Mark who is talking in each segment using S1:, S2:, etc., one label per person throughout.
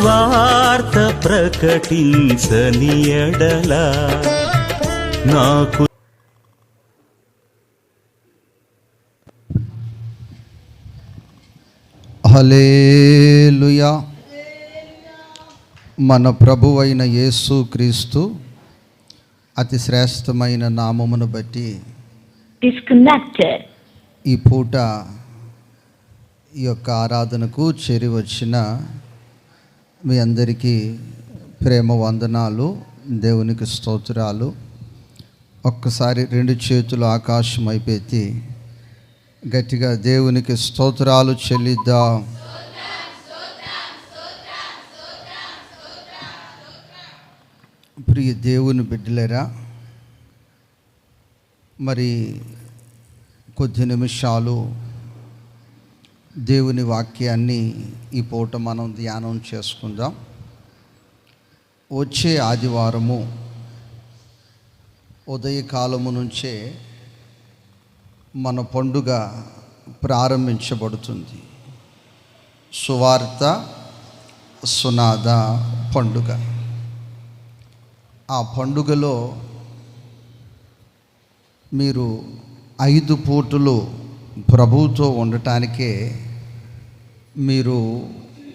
S1: సువార్త ప్రకటించని ఎడల నాకు
S2: హల్లెలూయా. మన ప్రభువైన యేసు క్రీస్తు అతి శ్రేష్టమైన నామమును బట్టి ఈ పూట ఈ యొక్క ఆరాధనకు చేరి వచ్చిన మీ అందరికీ ప్రేమ వందనాలు, దేవునికి స్తోత్రాలు. ఒక్కసారి రెండు చేతులు ఆకాశం అయిపెత్తి గట్టిగా దేవునికి స్తోత్రాలు చెల్లిద్దాం. ప్రియ దేవుని బిడ్డలరా, మరి కొద్ది నిమిషాలు దేవుని వాక్యాన్ని ఈ పూట మనం ధ్యానం చేసుకుందాం. వచ్చే ఆదివారము ఉదయకాలము నుంచే మన పండుగ ప్రారంభించబడుతుంది. సువార్త సునాద పండుగ. ఆ పండుగలో మీరు 5 పూటలు ప్రభువుతో ఉండటానికే మీరు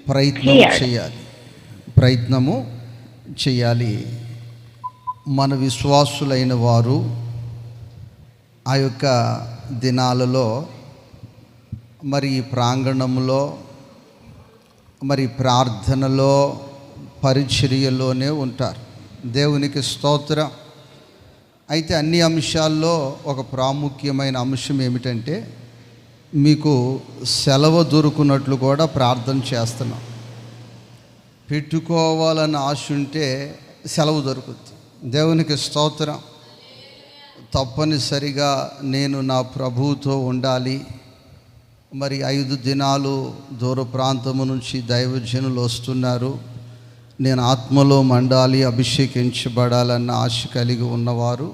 S2: ప్రయత్నము చేయాలి. మన విశ్వాసులైన వారు ఆ యొక్క దినాలలో మరి ప్రాంగణంలో, మరి ప్రార్థనలో, పరిచర్యలోనే ఉంటారు. దేవునికి స్తోత్రం. అయితే అన్ని అంశాల్లో ఒక ప్రాముఖ్యమైన అంశం ఏమిటంటే, మీకు సెలవు దొరుకున్నట్లు కూడా ప్రార్థన చేస్తున్నాం. పెట్టుకోవాలని ఆశ ఉంటే సెలవు దొరుకుతుంది. దేవునికి స్తోత్రం. తప్పనిసరిగా నేను నా ప్రభువుతో ఉండాలి. మరి 5 దినాలు దూర ప్రాంతము నుంచి దైవజనులు వస్తున్నారు. నేను ఆత్మలో మండాలి, అభిషేకించబడాలన్న ఆశ కలిగి ఉన్నవారు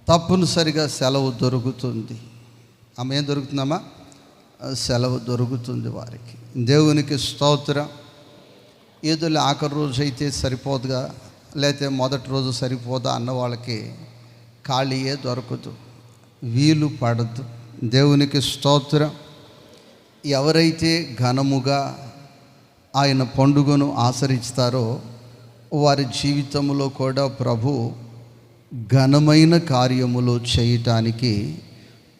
S2: తప్పనిసరిగా సెలవు దొరుకుతుంది. ఆమె ఏం దొరుకుతుందమ్మా? సెలవు దొరుకుతుంది వారికి. దేవునికి స్తోత్రం. ఏదో ఆఖరి రోజు అయితే సరిపోదుగా, లేకపోతే మొదటి రోజు సరిపోదా అన్న వాళ్ళకి ఖాళీయే దొరకదు, వీలు పడదు. దేవునికి స్తోత్రం. ఎవరైతే ఘనముగా ఆయన పండుగను ఆచరిస్తారో వారి జీవితంలో కూడా ప్రభు ఘనమైన కార్యములు చేయటానికి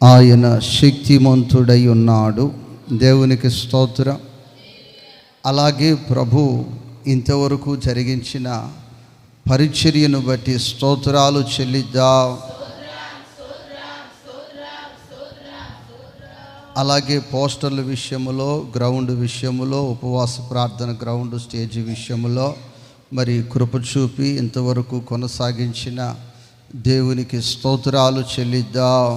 S2: ఆయన శక్తిమంతుడై ఉన్నాడు. దేవునికి స్తోత్రం. అలాగే ప్రభు ఇంతవరకు జరిగించిన పరిచర్యను బట్టి స్తోత్రాలు చెల్లిద్దాం. అలాగే పోస్టర్ల విషయములో, గ్రౌండ్ విషయములో, ఉపవాస ప్రార్థన గ్రౌండ్ స్టేజ్ విషయములో మరి కృప చూపి ఇంతవరకు కొనసాగించిన దేవునికి స్తోత్రాలు చెల్లిద్దాం.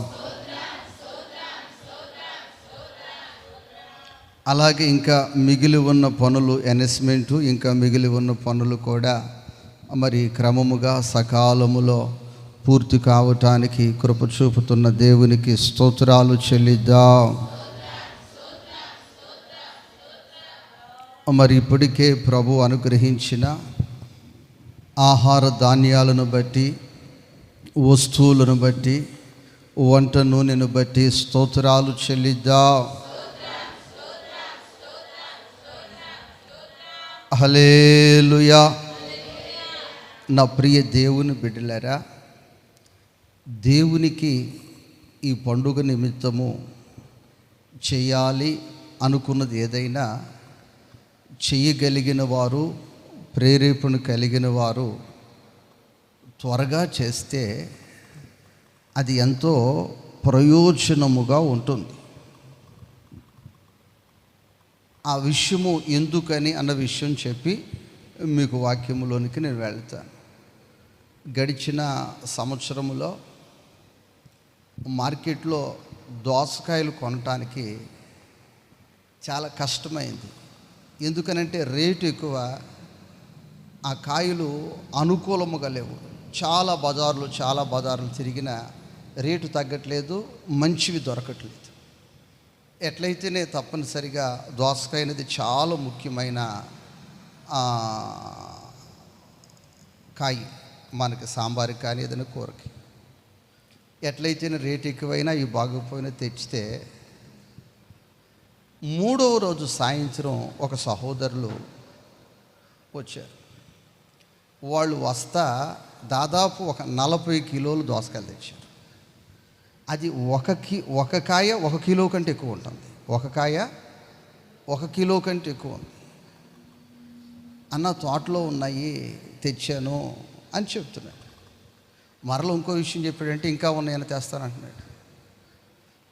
S2: అలాగే ఇంకా మిగిలి ఉన్న పనులు, ఎనెస్మెంటు, ఇంకా మిగిలి ఉన్న పనులు కూడా మరి క్రమముగా సకాలములో పూర్తి కావటానికి కృప చూపుతున్న దేవునికి స్తోత్రాలు చెల్లిద్దాం. మరి ఇప్పటికే ప్రభు అనుగ్రహించిన ఆహార ధాన్యాలను బట్టి, వస్తువులను బట్టి, వంట నూనెను బట్టి స్తోత్రాలు చెల్లిద్దాం. హల్లెలూయా. నా ప్రియ దేవుని బిడ్డలారా, దేవునికి ఈ పండుగ నిమిత్తము చేయాలి అనుకున్నది ఏదైనా చేయగలిగిన వారు, ప్రేరేపణ కలిగిన వారు త్వరగా చేస్తే అది ఎంతో ప్రయోజనముగా ఉంటుంది. ఆ విషయము ఎందుకని అన్న విషయం చెప్పి మీకు వాక్యములోనికి నేను వెళ్తాను. గడిచిన సంవత్సరములో మార్కెట్లో దోసకాయలు కొనటానికి చాలా కష్టమైంది. ఎందుకనంటే రేటు ఎక్కువ, ఆ కాయలు అనుకూలముగా లేవు. చాలా బజార్లు తిరిగిన రేటు తగ్గట్లేదు, మంచివి దొరకట్లేదు. ఎట్లయితేనే తప్పనిసరిగా దోసకాయ అనేది చాలా ముఖ్యమైన కాయ మనకి సాంబార్కి కానీ ఏదైనా కూరకి ఎట్లయితే రేట్ ఎక్కువైనా ఇవి బాగోపోయినా తెచ్చితే 3వ రోజు సాయంత్రం ఒక సహోదరులు వచ్చారు. వాళ్ళు వస్తా దాదాపు ఒక 40 కిలోలు దోసకాయలు తెచ్చారు. అది ఒక కాయ 1 కిలో కంటే ఎక్కువ ఉంటుంది. ఒక కాయ 1 కిలో కంటే ఎక్కువ ఉంది. అన్న తోటలో ఉన్నాయి తెచ్చాను అని చెప్తున్నాడు. మరలా ఇంకో విషయం చెప్పాడంటే ఇంకా ఉన్నాయని తెస్తానంటున్నాడు.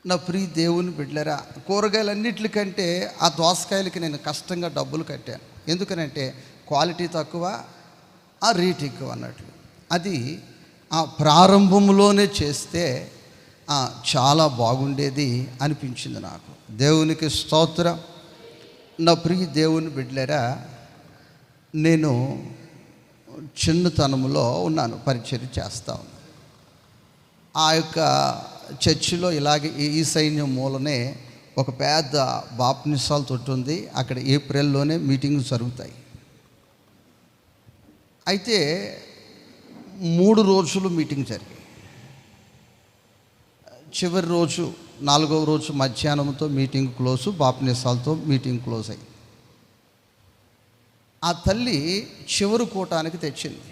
S2: నా ప్రియ దేవుని బిడ్డలారా, కూరగాయలన్నిటికంటే ఆ దోసకాయలకి నేను కష్టంగా డబ్బులు కట్టాను. ఎందుకనంటే క్వాలిటీ తక్కువ, ఆ రేట్ ఎక్కువ అన్నట్లు. అది ఆ ప్రారంభంలోనే చేస్తే చాలా బాగుండేది అనిపించింది నాకు. దేవునికి స్తోత్రం. నా ప్రియ దేవుని బిడ్డలారా, నేను చిన్నతనంలో ఉన్నాను, పరిచర్య చేస్తా ఉన్నాను. ఆ యొక్క చర్చిలో ఇలాగే ఈ సైన్యం మూలనే ఒక పెద్ద బాప్నిసాల తోటి ఉంది. అక్కడ ఏప్రిల్లోనే మీటింగ్స్ జరుగుతాయి. అయితే 3 రోజులు మీటింగ్ జరిగాయి. చివరి రోజు 4వ రోజు మధ్యాహ్నంతో మీటింగ్ క్లోజు, బాప్నిసాలతో మీటింగ్ క్లోజ్ అయింది. ఆ తల్లి చివరి కూటానికి తెచ్చింది.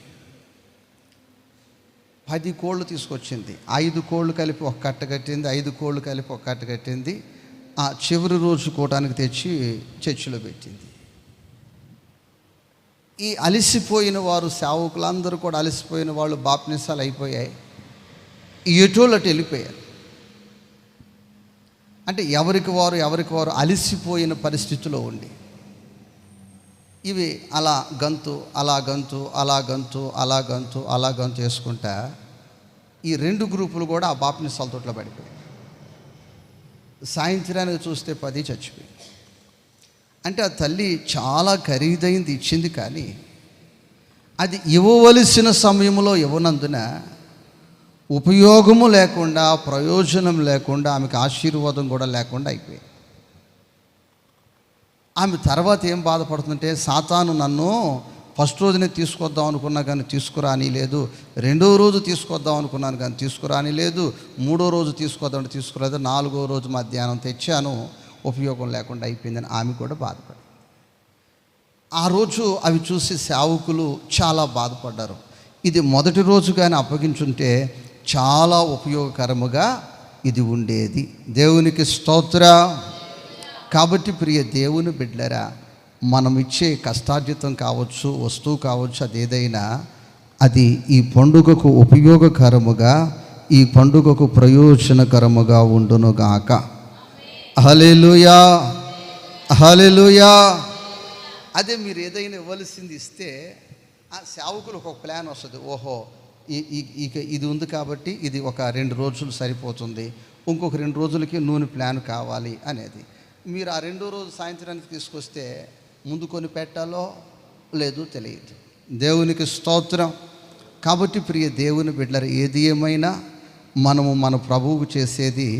S2: 10 కోళ్ళు తీసుకొచ్చింది. 5 కోళ్ళు కలిపి ఒక కట్ట కట్టింది, 5 కోళ్ళు కలిపి ఒక కట్ట కట్టింది. ఆ చివరి రోజు కూటానికి తెచ్చి చర్చిలో పెట్టింది. ఈ అలసిపోయిన వారు, సేవకులందరూ కూడా అలసిపోయిన వాళ్ళు, బాప్నిసాలు అయిపోయాయి, ఎటోళ్ళటు వెళ్ళిపోయారు. అంటే ఎవరికి వారు అలసిపోయిన పరిస్థితిలో ఉండి ఇవి అలా గంతు వేసుకుంటా ఈ 2 గ్రూపులు కూడా ఆ బాప్నిసాల తోటలో పడిపోయాయి. సాయంత్రానికి చూస్తే 10 చచ్చిపోయి. అంటే ఆ తల్లి చాలా ఖరీదైంది ఇచ్చింది, కానీ అది ఇవ్వవలసిన సమయంలో ఇవ్వనందున ఉపయోగము లేకుండా, ప్రయోజనం లేకుండా, ఆమెకు ఆశీర్వాదం కూడా లేకుండా అయిపోయింది. ఆమె తర్వాత ఏం బాధపడుతుందంటే, సాతాను నన్ను ఫస్ట్ రోజునే తీసుకొద్దాం అనుకున్నా కానీ తీసుకురాని లేదు, 2వ రోజు తీసుకొద్దాం అనుకున్నాను కానీ తీసుకురాని లేదు, 3వ రోజు తీసుకొద్దామంటే తీసుకురాలేదు, 4వ రోజు మధ్యాహ్నం తెచ్చాను, ఉపయోగం లేకుండా అయిపోయిందని ఆమె కూడా బాధపడింది. ఆ రోజు అవి చూసి సేవకులు చాలా బాధపడ్డారు. ఇది మొదటి రోజు కానీ అప్పగించుంటే చాలా ఉపయోగకరముగా ఇది ఉండేది. దేవునికి స్తోత్రం. కాబట్టి ప్రియ దేవుని బిడ్డలారా, మనం ఇచ్చే కష్టార్జితం కావచ్చు, వస్తువు కావచ్చు, అదేదైనా అది ఈ పండుగకు ఉపయోగకరముగా, ఈ పండుగకు ప్రయోజనకరముగా ఉండునుగాక. హల్లెలూయా, హల్లెలూయా. అదే మీరు ఏదైనా ఇవ్వాల్సింది ఇస్తే ఆ సేవకులకు ఒక ప్లాన్ వస్తుంది. ఓహో, ఇది ఉంది కాబట్టి ఇది ఒక 2 రోజులు సరిపోతుంది, ఇంకొక 2 రోజులకి నూనె ప్లాన్ కావాలి అనేది. మీరు ఆ 2వ రోజు సాయంత్రానికి తీసుకొస్తే ముందు కొని పెట్టాలో లేదో తెలియదు. దేవునికి స్తోత్రం. కాబట్టి ప్రియ దేవుని బిడ్డలారా, ఏది ఏమైనా మనము మన ప్రభువుకు చేసేది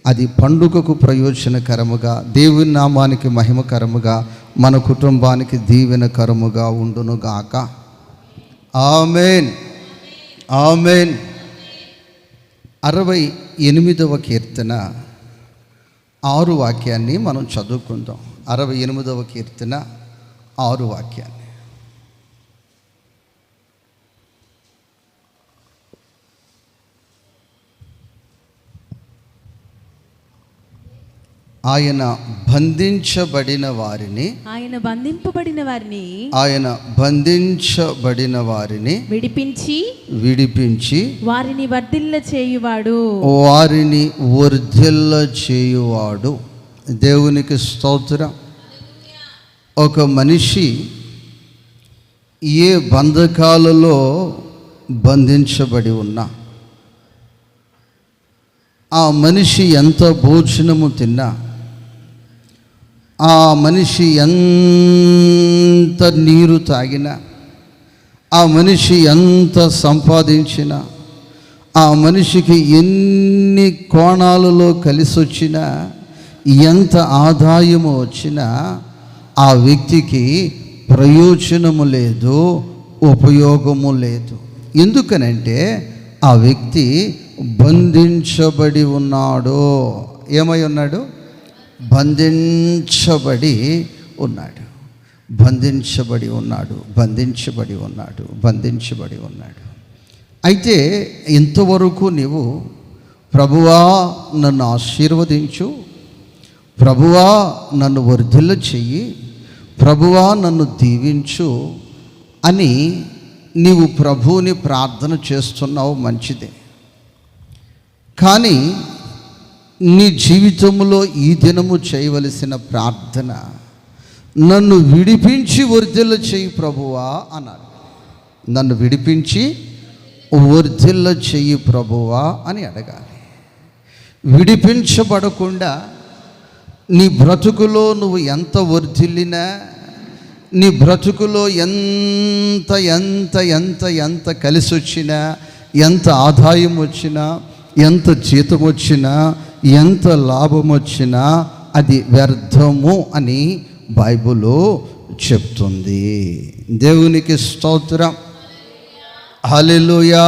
S2: అది పండుగకు ప్రయోజనకరముగా, దేవుని నామానికి మహిమకరముగా, మన కుటుంబానికి దీవెనకరముగా ఉండునుగాక. ఆమేన్, ఆమేన్. 68వ కీర్తన 6 వాక్యాన్ని మనం చదువుకుందాం. 68వ కీర్తన 6 వాక్యాన్ని. ఆయన బంధించబడిన వారిని విడిపించి
S3: వారిని
S2: వర్ధిల్ల చేయువాడు. దేవునికి స్తోత్రం. ఒక మనిషి ఏ బంధకాలలో బంధించబడి ఉన్నా, ఆ మనిషి ఎంత భోజనము తిన్నా, ఆ మనిషి ఎంత నీరు తాగినా, ఆ మనిషి ఎంత సంపాదించినా, ఆ మనిషికి ఎన్ని కోణాలలో కలిసి వచ్చినా, ఎంత ఆదాయము వచ్చినా, ఆ వ్యక్తికి ప్రయోజనము లేదు, ఉపయోగము లేదు. ఎందుకనంటే ఆ వ్యక్తి బంధించబడి ఉన్నాడు. ఏమై ఉన్నాడు? బంధించబడి ఉన్నాడు. బంధించబడి ఉన్నాడు. బంధించబడి ఉన్నాడు. బంధించబడి ఉన్నాడు. అయితే ఇంతవరకు నీవు ప్రభువా నన్ను ఆశీర్వదించు, ప్రభువా నన్ను వర్ధిల్ల చెయ్యి, ప్రభువా నన్ను దీవించు అని నీవు ప్రభువుని ప్రార్థన చేస్తున్నావు, మంచిదే. కానీ నీ జీవితంలో ఈ దినము చేయవలసిన ప్రార్థన, నన్ను విడిపించి వర్ధిల్ల చెయ్యి ప్రభువా అన్నాడు. నన్ను విడిపించి వర్ధిల్ల చెయ్యి ప్రభువా అని అడగాలి. విడిపించబడకుండా నీ బ్రతుకులో నువ్వు ఎంత వర్ధిల్లినా, నీ బ్రతుకులో ఎంత ఎంత ఎంత ఎంత కలిసి వచ్చినా, ఎంత ఆదాయం వచ్చినా, ఎంత జీతం వచ్చినా, ఎంత లాభం వచ్చినా అది వ్యర్థము అని బైబిల్ చెప్తుంది. దేవునికి స్తోత్రం, హల్లెలూయా.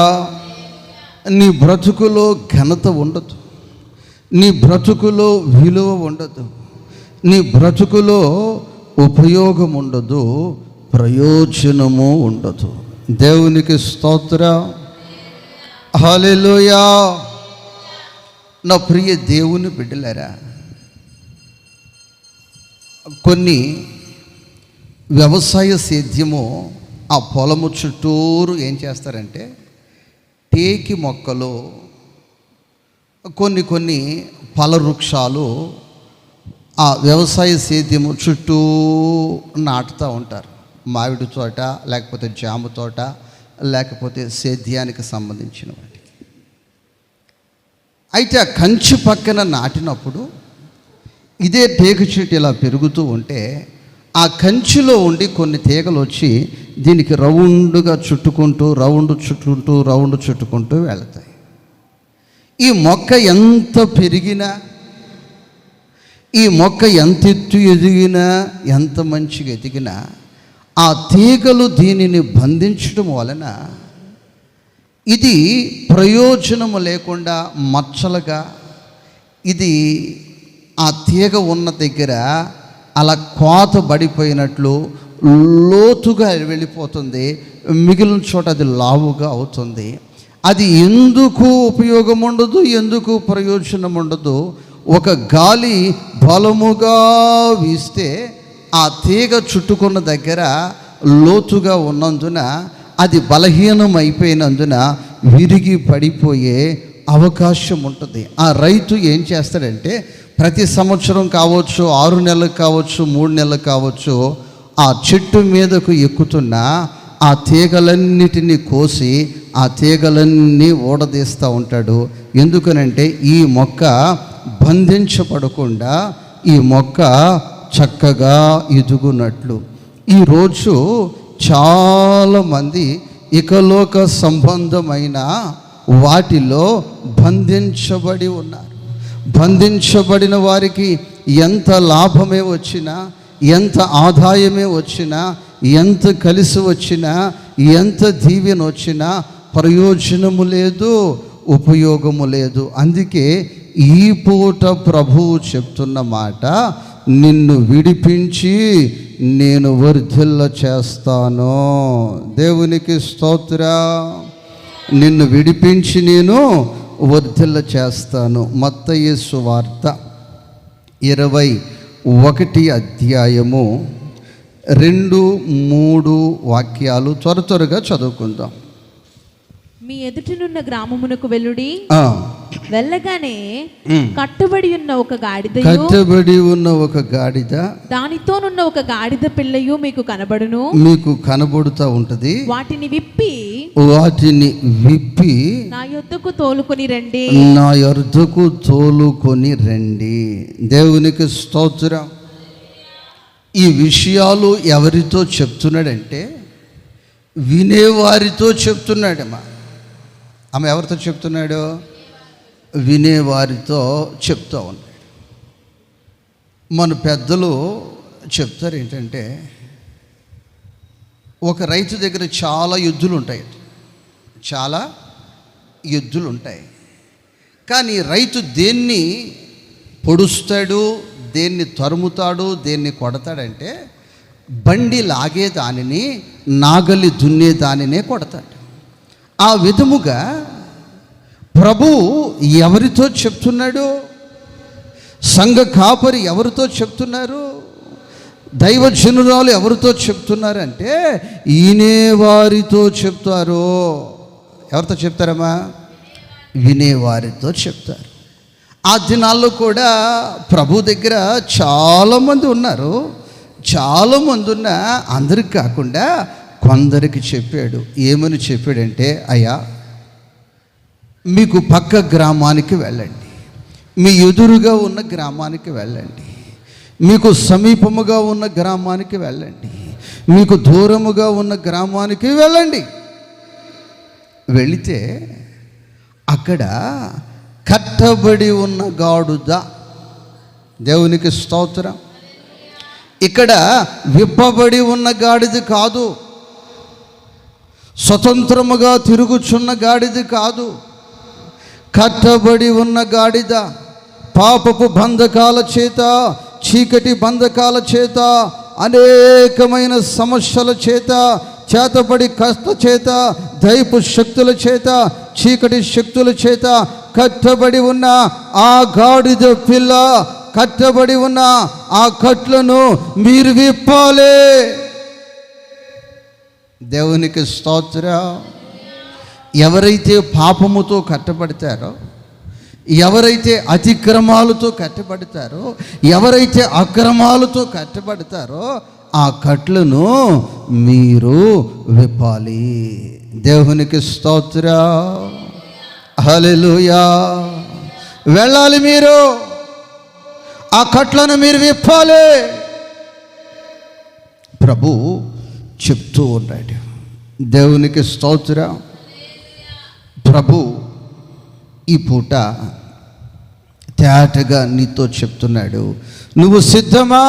S2: నీ బ్రతుకులో ఘనత ఉండదు, నీ బ్రతుకులో విలువ ఉండదు, నీ బ్రతుకులో ఉపయోగం ఉండదు, ప్రయోజనము ఉండదు. దేవునికి స్తోత్రం, హల్లెలూయా. నా ప్రియ దేవుని బిడ్డలారా, కొన్ని వ్యవసాయ సేద్యము ఆ పొలము చుట్టూరు ఏం చేస్తారంటే టేకి మొక్కలు, కొన్ని కొన్ని ఫల వృక్షాలు ఆ వ్యవసాయ సేద్యము చుట్టూ నాటుతూ ఉంటారు. మామిడి తోట, లేకపోతే జామ తోట, లేకపోతే సేద్యానికి సంబంధించిన వాటికి. అయితే ఆ కంచి పక్కన నాటినప్పుడు ఇదే టేకు చెట్టు ఇలా పెరుగుతూ ఉంటే ఆ కంచిలో ఉండి కొన్ని తీగలు వచ్చి దీనికి రౌండ్గా చుట్టుకుంటూ రౌండ్ చుట్టుకుంటూ వెళతాయి. ఈ మొక్క ఎంత పెరిగినా, ఈ మొక్క ఎంత ఎత్తు ఎదిగినా, ఎంత మంచిగా ఎదిగినా, ఆ తీగలు దీనిని బంధించడం వలన ఇది ప్రయోజనము లేకుండా మచ్చలుగా, ఇది ఆ తీగ ఉన్న దగ్గర అలా కోత పడిపోయినట్లు లోతుగా వెళ్ళిపోతుంది. మిగిలిన చోట అది లావుగా అవుతుంది. అది ఎందుకు ఉపయోగం ఉండదు, ఎందుకు ప్రయోజనం ఉండదు. ఒక గాలి బలముగా వీస్తే ఆ తీగ చుట్టుకున్న దగ్గర లోతుగా ఉన్నందున అది బలహీనం అయిపోయినందున విరిగి పడిపోయే అవకాశం ఉంటుంది. ఆ రైతు ఏం చేస్తాడంటే ప్రతి సంవత్సరం కావచ్చు, 6 నెలలకు కావచ్చు, 3 నెలలకు కావచ్చు, ఆ చెట్టు మీదకు ఎక్కుతున్న ఆ తీగలన్నిటినీ కోసి ఆ తీగలన్నీ ఊడదీస్తూ ఉంటాడు. ఎందుకనంటే ఈ మొక్క బంధించబడకుండా ఈ మొక్క చక్కగా ఎదుగునట్లు. ఈరోజు చాలామంది ఇకలోక సంబంధమైన వాటిలో బంధించబడి ఉన్నారు. బంధించబడిన వారికి ఎంత లాభమే వచ్చినా, ఎంత ఆదాయమే వచ్చినా, ఎంత కలిసి వచ్చినా, ఎంత దీవెన వచ్చినా ప్రయోజనము లేదు, ఉపయోగము లేదు. అందుకే ఈ పూట ప్రభువు చెప్తున్న మాట, నిన్ను విడిపించి నేను వర్ధిల్ల చేస్తాను. దేవునికి స్తోత్రం. నిన్ను విడిపించి నేను వర్ధిల్ల చేస్తాను. మత్తయి సువార్త 21 అధ్యాయము 2-3 వాక్యాలు త్వరగా చదువుకుందాం.
S3: మీ ఎదుటినున్న గ్రామమునకు వెళ్ళుడి. వెళ్ళగానే కట్టుబడి ఉన్న ఒక గాడిద దానితోనున్న ఒక గాడిద పిల్లయు మీకు కనబడుతా ఉంటది. వాటిని విప్పి నా యొద్దకు తోలుకొని రండి. దేవునికి స్తోత్రం. ఈ విషయాలు ఎవరితో చెప్తున్నాడంటే వినేవారితో చెప్తున్నాడమ్మా. ఆమె ఎవరితో చెప్తున్నాడు? వినేవారితో చెప్తూ ఉన్నాడు. మన పెద్దలు చెప్తారు ఏంటంటే,
S2: ఒక రైతు దగ్గర చాలా ఎద్దులు ఉంటాయి, చాలా ఎద్దులు ఉంటాయి. కానీ రైతు దేన్ని పొడుస్తాడు, దేన్ని తరుముతాడు, దేన్ని కొడతాడంటే బండి లాగే దానిని, నాగలి దున్నే దానినే కొడతాడు. ఆ విధముగా ప్రభు ఎవరితో చెప్తున్నాడు? సంఘ కాపరి ఎవరితో చెప్తున్నారు? దైవజనురాలు ఎవరితో చెప్తున్నారంటే వినేవారితో చెప్తారు. ఎవరితో చెప్తారమ్మా? వినేవారితో చెప్తారు. ఆ దినాల్లో కూడా ప్రభు దగ్గర చాలామంది ఉన్నారు. చాలామంది ఉన్న అందరికి కాకుండా కొందరికి చెప్పాడు. ఏమని చెప్పాడంటే, అయ్యా మీకు పక్క గ్రామానికి వెళ్ళండి, మీ ఎదురుగా ఉన్న గ్రామానికి వెళ్ళండి, మీకు సమీపముగా ఉన్న గ్రామానికి వెళ్ళండి, మీకు దూరముగా ఉన్న గ్రామానికి వెళ్ళండి. వెళితే అక్కడ కట్టబడి ఉన్న గాడుద, దేవునికి స్తోత్రం, ఇక్కడ విప్పబడి ఉన్న గాడిద కాదు, స్వతంత్రముగా తిరుగుచున్న గాడిద కాదు, కట్టబడి ఉన్న గాడిద. పాపపు బంధకాల చేత, చీకటి బంధకాల చేత, అనేకమైన సమస్యల చేత, చేతబడి కష్ట చేత, దైపు శక్తుల చేత, చీకటి శక్తుల చేత కట్టబడి ఉన్న ఆ గాడిద పిల్ల, కట్టబడి ఉన్న ఆ కట్లను మీరు విప్పాలి. దేవునికి స్తోత్రం. ఎవరైతే పాపముతో కట్టబడతారో, ఎవరైతే అతిక్రమాలతో కట్టబడతారో, ఎవరైతే అక్రమాలతో కట్టబడతారో ఆ కట్లను మీరు విప్పాలి. దేవునికి స్తోత్రం. హల్లెలూయా. వెళ్ళాలి, మీరు ఆ కట్లను మీరు విప్పాలి. ప్రభు చెప్తూ ఉన్నాడు. దేవునికి స్తోత్రం. ప్రభు ఈ పూట తేటగా నీతో చెప్తున్నాడు, నువ్వు సిద్ధమా?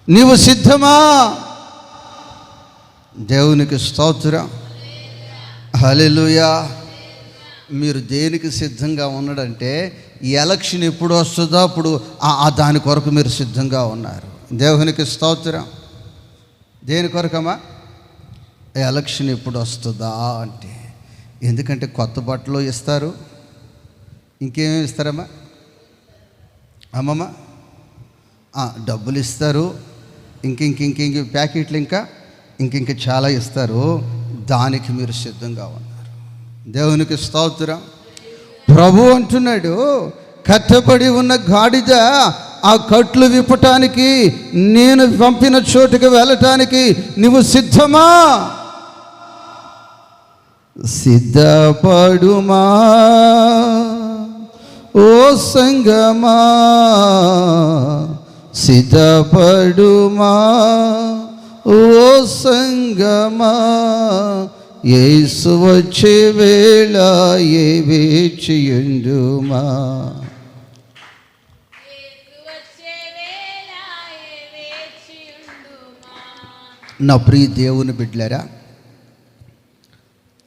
S2: నీవు సిద్ధమా? దేవునికి స్తోత్రం. హల్లెలూయా. మీరు దేనికి సిద్ధంగా ఉన్నాడంటే, ఈ ఎలక్షన్ ఎప్పుడు వస్తుందో అప్పుడు దాని కొరకు మీరు సిద్ధంగా ఉన్నారు. దేవునికి స్తోత్రం. దేని కొరకమ్మా? ఎలక్షన్ ఎప్పుడు వస్తుందా అంటే, ఎందుకంటే కొత్త బట్టలు ఇస్తారు, ఇంకేమేమి ఇస్తారమ్మా? అమ్మమ్మ డబ్బులు ఇస్తారు, ఇంక ప్యాకెట్లు ఇంక చాలా ఇస్తారు. దానికి మీరు సిద్ధంగా ఉన్నారు. దేవునికి స్తోత్రం. ప్రభు అంటున్నాడు, కట్టబడి ఉన్న గాడిద ఆ కట్లు విప్పటానికి, నేను పంపిన చోటుకు వెళ్ళటానికి నువ్వు సిద్ధమా? సిద్ధపడుమా ఓ సంగమా, సిద్ధపడుమా ఓ సంగమా, యేసు వచ్చే వేళ ఏ వేచియుండుమా. నా ప్రియ దేవుని బిడ్డలారా,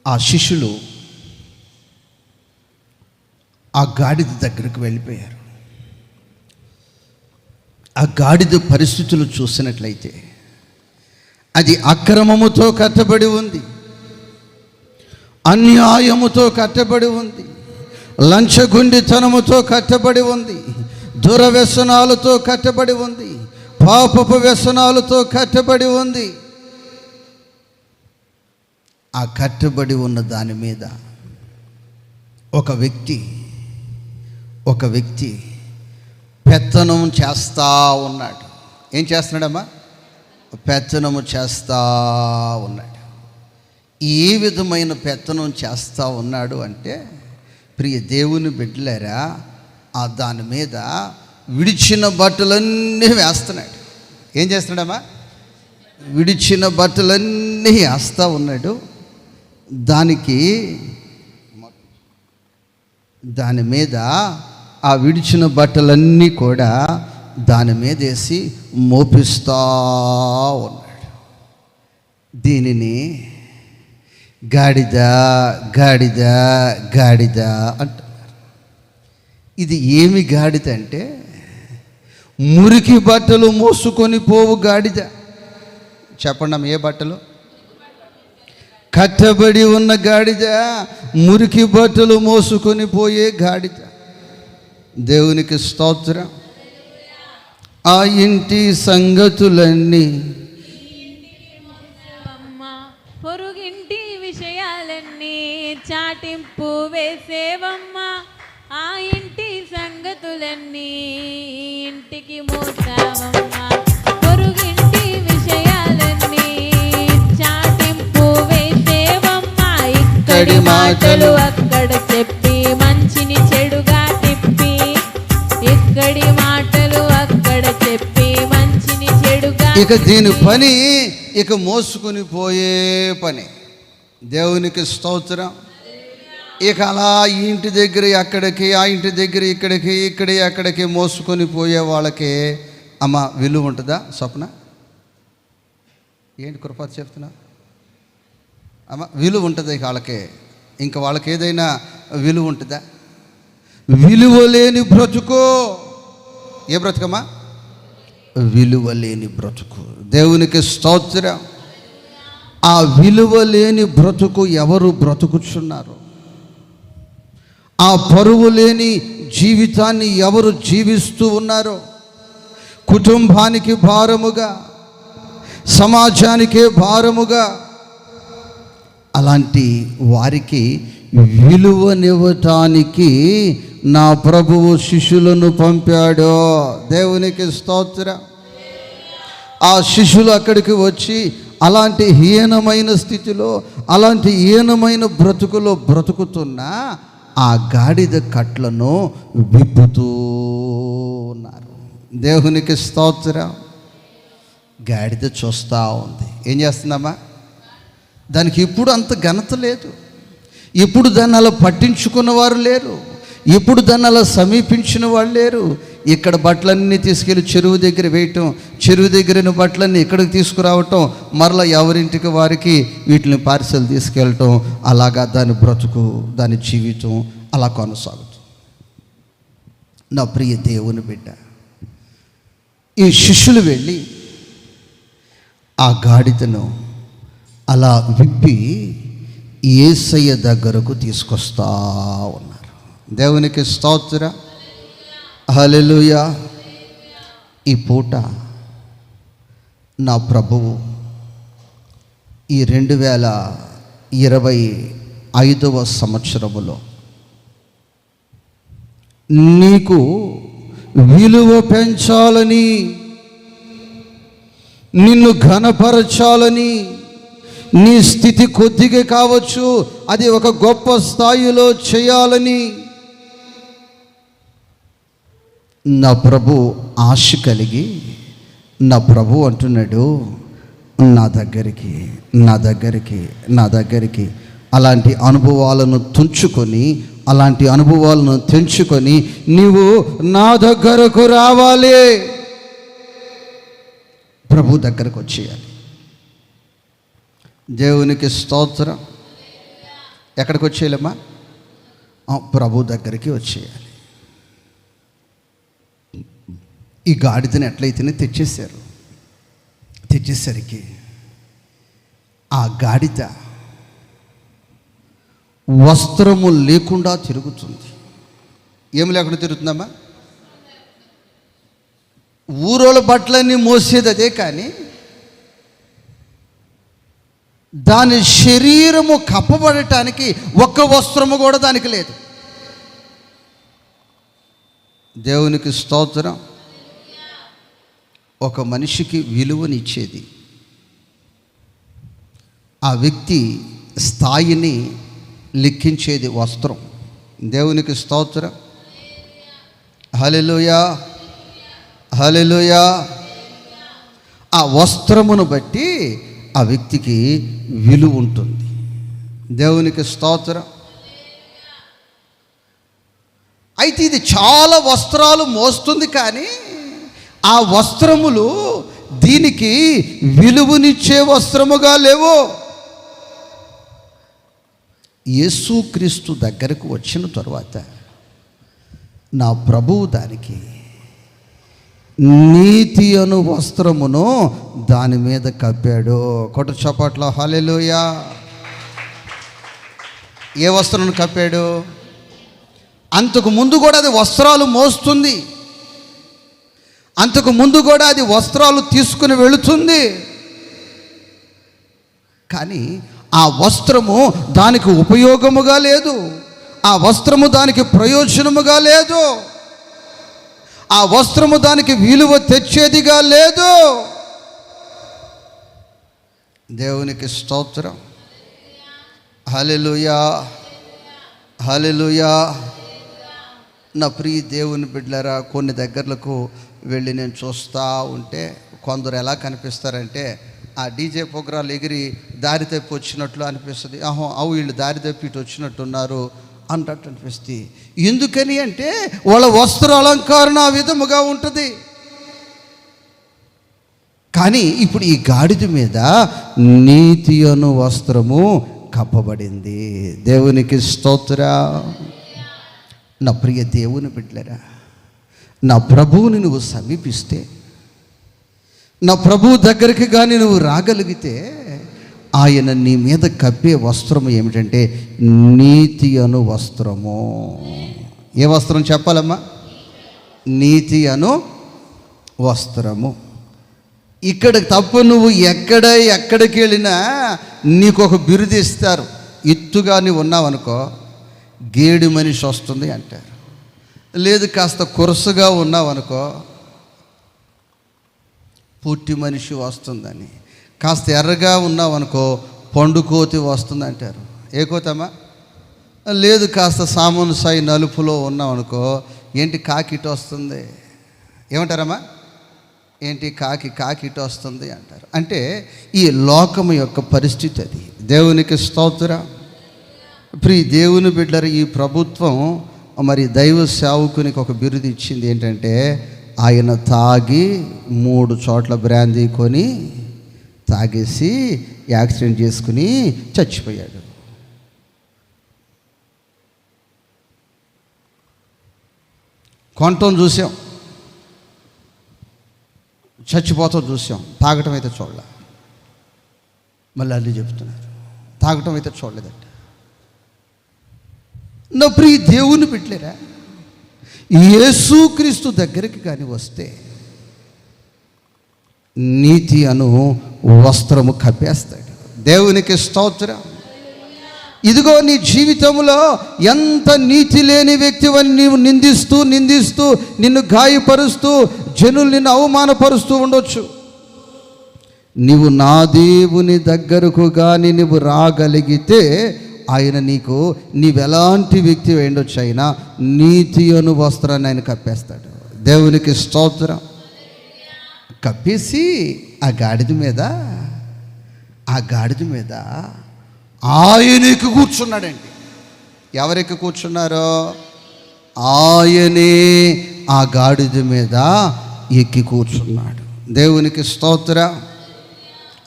S2: ఆ శిష్యులు ఆ గాడిద దగ్గరకు వెళ్ళిపోయారు. ఆ గాడిద పరిస్థితులు చూసినట్లయితే అది అక్రమముతో కట్టబడి ఉంది, అన్యాయముతో కట్టబడి ఉంది, లంచగొండితనముతో కట్టబడి ఉంది, దురవ్యసనాలతో కట్టబడి ఉంది, పాపపు వ్యసనాలతో కట్టబడి ఉంది. ఆ కట్టబడి ఉన్న దాని మీద ఒక వ్యక్తి పెత్తనం చేస్తూ ఉన్నాడు. ఏం చేస్తున్నాడమ్మా? పెత్తనము చేస్తూ ఉన్నాడు. ఏ విధమైన పెత్తనం చేస్తూ ఉన్నాడు అంటే, ప్రియ దేవుని బిడ్డలారా, ఆ దాని మీద విడిచిన బట్టలన్నీ వేస్తున్నాడు. ఏం చేస్తున్నాడమ్మా? విడిచిన బట్టలన్నీ వేస్తూ ఉన్నాడు. దాని మీద ఆ విడిచిన బట్టలన్నీ కూడా దాని మీద వేసి మోపిస్తూ ఉన్నాడు. దీనిని గాడిద గాడిద గాడిద అంటున్నారు. ఇది ఏమి గాడిద అంటే మురికి బట్టలు మోసుకొని పోవు గాడిద. చెప్పండి అమ్మ, ఏ బట్టలు? కట్టబడి ఉన్న గాడిద, మురికి బట్టలు మోసుకొని పోయే గాడిద. దేవునికి స్తోత్రం. ఆ ఇంటి సంగతులన్నీ,
S4: పొరుగింటి విషయాలన్నీ చాటింపు వేసేవమ్మా. ఆ ఇంటి సంగతులన్నీ ఇంటికి మోసావమ్మా. పొరుగింటి విషయాలన్నీ చాటింపు వేసేవమ్మా. ఇక్కడి మాటలు అక్కడ చెప్పి మంచిని చెడుగా తిప్పి, ఇక్కడి మాటలు అక్కడ చెప్పి మంచిని చెడుగా.
S2: ఇక దీని పని ఇక మోసుకొని పోయే పని. దేవునికి స్తోత్రం. ఇక అలా ఈ ఇంటి దగ్గర అక్కడికి, ఆ ఇంటి దగ్గర ఇక్కడికి, ఇక్కడి అక్కడికి మోసుకొని పోయే వాళ్ళకి అమ్మ విలువ ఉంటుందా? స్వప్న ఏంటి కృప చెప్తున్నా అమ్మ? విలువ ఉంటుంది వాళ్ళకి. ఇంకా వాళ్ళకి ఏదైనా విలువ ఉంటుందా? విలువ లేని బ్రతుకు. ఏ బ్రతుకమ్మా? విలువ లేని బ్రతుకు. దేవునికి స్తోత్రం. ఆ విలువ లేని బ్రతుకు ఎవరు బ్రతుకుచున్నారు? ఆ పరువు లేని జీవితాన్ని ఎవరు జీవిస్తూ ఉన్నారో? కుటుంబానికి భారముగా, సమాజానికే భారముగా అలాంటి వారికి విలువనివ్వటానికి నా ప్రభువు శిష్యులను పంపాడు. దేవునికి స్తోత్రం. ఆ శిష్యులు అక్కడికి వచ్చి అలాంటి హీనమైన స్థితిలో, అలాంటి హీనమైన బ్రతుకులో బ్రతుకుతున్న ఆ గాడిద కట్లను విప్పుతూ ఉన్నారు. దేవునికి స్తోత్రం. గాడిద చూస్తూ ఉంది. ఏం చేస్తుందమ్మా? దానికి ఇప్పుడు అంత ఘనత లేదు. ఇప్పుడు దాన్ని అలా పట్టించుకున్నవారు లేరు. ఇప్పుడు దాన్ని అలా సమీపించిన వాళ్ళు లేరు. ఇక్కడ బట్టలన్నీ తీసుకెళ్ళి చెరువు దగ్గర వేయటం, చెరువు దగ్గర బట్టలన్నీ ఇక్కడికి తీసుకురావటం, మరలా ఎవరింటికి వారికి వీటిని పార్సెల్ తీసుకెళ్ళటం, అలాగా దాని బ్రతుకు, దాని జీవితం అలా కొనసాగుతుంది. నా ప్రియ దేవుని బిడ్డ, ఈ శిష్యులు వెళ్ళి ఆ గాడిదను అలా విప్పి యేసయ్య దగ్గరకు తీసుకొస్తా ఉన్నారు. దేవునికి స్తోత్రం. హల్లెలూయా. ఈ పూట నా ప్రభువు ఈ 2025వ సంవత్సరములో నీకు విలువ పెంచాలని, నిన్ను ఘనపరచాలని, నీ స్థితి కొద్దిగా కావచ్చు, అది ఒక గొప్ప స్థాయిలో చేయాలని నా ప్రభు ఆశ కలిగి, నా ప్రభు అంటున్నాడు, నా దగ్గరికి అలాంటి అనుభవాలను తుంచుకొని, అలాంటి అనుభవాలను తెంచుకొని నీవు నా దగ్గరకు రావాలి. ప్రభు దగ్గరకు వచ్చేయాలి. దేవునికి స్తోత్రం. ఎక్కడికి వచ్చేయాలమ్మా? ప్రభు దగ్గరికి వచ్చేయాలి. ఈ గాడిదని ఎట్లయితేనే తెచ్చేసరికి ఆ గాడిద వస్త్రము లేకుండా తిరుగుతుంది. ఏమి లేకుండా తిరుగుతుందమ్మా? ఊరోళ్ళ బట్టలన్నీ మోసేది అదే, కానీ దాని శరీరము కప్పబడటానికి ఒక్క వస్త్రము కూడా దానికి లేదు. దేవునికి స్తోత్రం. ఒక మనిషికి విలువనిచ్చేది, ఆ వ్యక్తి స్థాయిని లెక్కించేది వస్త్రం. దేవునికి స్తోత్రం. హల్లెలూయా, హల్లెలూయా. ఆ వస్త్రమును బట్టి ఆ వ్యక్తికి విలువ ఉంటుంది. దేవునికి స్తోత్రం. అయితే ఇది చాలా వస్త్రాలు మోస్తుంది, కానీ ఆ వస్త్రములు దీనికి విలువనిచ్చే వస్త్రముగా లేవు. యేసుక్రీస్తు దగ్గరకు వచ్చిన తరువాత నా ప్రభువు దానికి నీతి అను వస్త్రమును దాని మీద కప్పాడు. కొట్టు చప్పట్ల హల్లెలూయా. ఏ వస్త్రం కప్పాడు? అంతకు ముందు కూడా అది వస్త్రాలు మోస్తుంది, అంతకు ముందు కూడా అది వస్త్రాలు తీసుకుని వెళుతుంది. కానీ ఆ వస్త్రము దానికి ఉపయోగముగా లేదు, ఆ వస్త్రము దానికి ప్రయోజనముగా లేదు, ఆ వస్త్రము దానికి విలువ తెచ్చేదిగా లేదు. దేవునికి స్తోత్రం. హల్లెలూయా, హల్లెలూయా. నా ప్రియ దేవుని బిడ్డలారా, కొన్ని దగ్గరలకు వెళ్ళి నేను చూస్తూ ఉంటే కొందరు ఎలా కనిపిస్తారంటే ఆ డీజే ప్రోగ్రాలు ఎగిరి దారి తప్పి వచ్చినట్లు అనిపిస్తుంది. అవు వీళ్ళు దారి తప్పి ఇటు వచ్చినట్టున్నారు అన్నట్టు అనిపిస్తుంది. ఎందుకని అంటే వాళ్ళ వస్త్ర అలంకరణ ఆ విధముగా ఉంటుంది. కానీ ఇప్పుడు ఈ గాడిద మీద నీతి అను వస్త్రము కప్పబడింది. దేవునికి స్తోత్రం. నా ప్రియ దేవుని బిడ్డలారా, నా ప్రభువుని నువ్వు సమీపిస్తే, నా ప్రభువు దగ్గరికి కానీ నువ్వు రాగలిగితే ఆయన నీ మీద కప్పే వస్త్రము ఏమిటంటే నీతి అను వస్త్రము. ఏ వస్త్రం చెప్పాలమ్మా? నీతి అను వస్త్రము. ఇక్కడ తప్ప నువ్వు ఎక్కడికి వెళ్ళినా నీకు ఒక బిరుదు ఇస్తారు. ఎత్తుగా నువ్వు ఉన్నావనుకో గేడు మనిషి వస్తుంది అంటారు. లేదు కాస్త కురసగా ఉన్నావనుకో పుట్టి మనిషి వస్తుందని. కాస్త ఎర్రగా ఉన్నావనుకో పండుకోతి వస్తుంది అంటారు. ఏ కోతమ్మా? లేదు కాస్త సామాను సాయి నలుపులో ఉన్నావనుకో ఏంటి కాకిట వస్తుంది. ఏమంటారమ్మా? ఏంటి కాకిట వస్తుంది అంటారు. అంటే ఈ లోకము యొక్క పరిస్థితి అది. దేవునికి స్తోత్రం. ప్రియ దేవుని బిడ్డలారా, ఈ ప్రభుత్వం మరి దైవ సేవకునికి ఒక బిరుదు ఇచ్చింది. ఏంటంటే ఆయన తాగి 3 చోట్ల బ్రాందీ కొని తాగేసి యాక్సిడెంట్ చేసుకుని చచ్చిపోయాడు. కొంటం చూసాం, చచ్చిపోతాం చూసాం, తాగటం అయితే చూడలే. మళ్ళీ అల్లి చెప్తున్నారు తాగటం అయితే చూడలేదంట. నా ప్రియ దేవుని బిడ్డలారా, యేసుక్రీస్తు దగ్గరికి కానీ వస్తే నీతి అను వస్త్రము కప్పేస్తాడు. దేవునికి స్తోత్రం. ఇదిగో నీ జీవితంలో ఎంత నీతి లేని వ్యక్తివని నీవు నిందిస్తూ నిన్ను గాయపరుస్తూ జనులు నిన్ను అవమానపరుస్తూ ఉండొచ్చు. నీవు నా దేవుని దగ్గరకు కానీ నువ్వు రాగలిగితే ఆయన నీవెలాంటి వ్యక్తి ఉండొచ్చు, అయినా నీతి అను వస్త్రాన్ని ఆయన కప్పేస్తాడు. దేవునికి స్తోత్రం. కప్పేసి ఆ గాడిద మీద ఆయనకి కూర్చున్నాడండి. ఎవరికి కూర్చున్నారో ఆయనే ఆ గాడిద మీద ఎక్కి కూర్చున్నాడు. దేవునికి స్తోత్రం.